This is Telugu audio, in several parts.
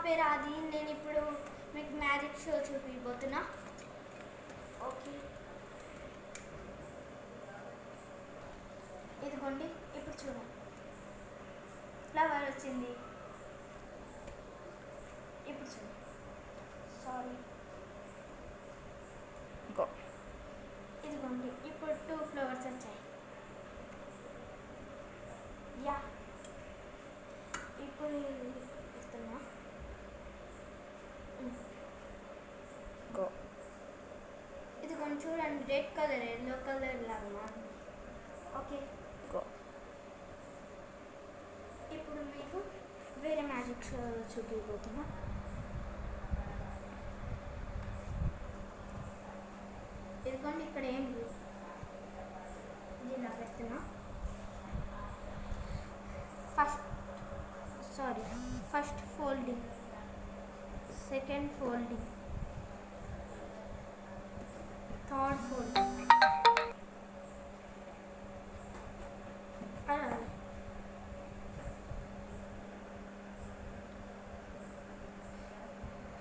పేరు ఆది. నేను ఇప్పుడు మీకు మ్యాజిక్ షో చూపిపోతున్నా. ఓకే, ఇదిగోండి. ఇప్పుడు చూడండి, ఫ్లవర్ వచ్చింది. ఇప్పుడు చూడండి, సారీ, ఇదిగోండి. ఇప్పుడు 2 ఫ్లవర్స్ వచ్చాయి. యా, ఇప్పుడు ఇస్తున్నా. ఇది కొంచెం చూడండి, రెడ్ కలర్ ఎల్లో కలర్ లాగా. ఓకే, ఇప్పుడు మీకు వేరే మ్యాజిక్ షో చూపిపోతున్నా. ఇదిగోండి, ఇక్కడ ఏం లేదు. ఇలా పెడుతున్నా. First folding, second folding, third folding.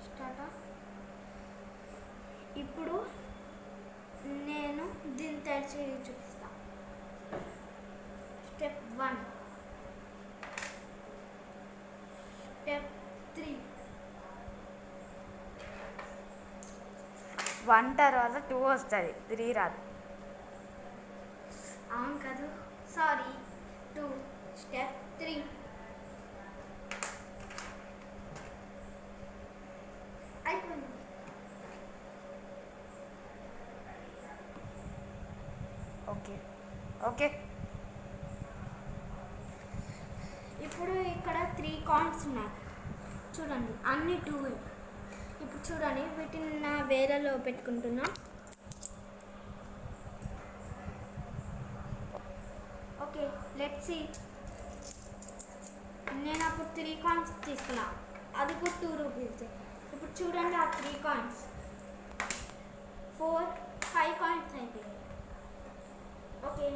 Start. ఇప్పుడు నేను దీన్ని తెరిచి చూపిస్తా. Step 1, step 3. 1 తర్వాత 2 వస్తుంది, 3 రాదు. అవును కాదు, సారీ, 2. స్టెప్ 3. అయిపోయింది. ఓకే ఓకే, ఇప్పుడు ఇక్కడ 3 కాయిన్స్ ఉన్నాయి చూడండి, అన్ని 2. ఇప్పుడు చూడండి, వీటిని నా వేలలో పెట్టుకుంటున్నా. Okay, let's see. నేను అప్పుడు 3 కాయిన్స్ తీసుకున్నా, అది కూడా 2 రూపీస్. ఇప్పుడు చూడండి, ఆ 3 కాయిన్స్ 4, 5 కాయిన్స్ అయిపోయాయి. ఓకే,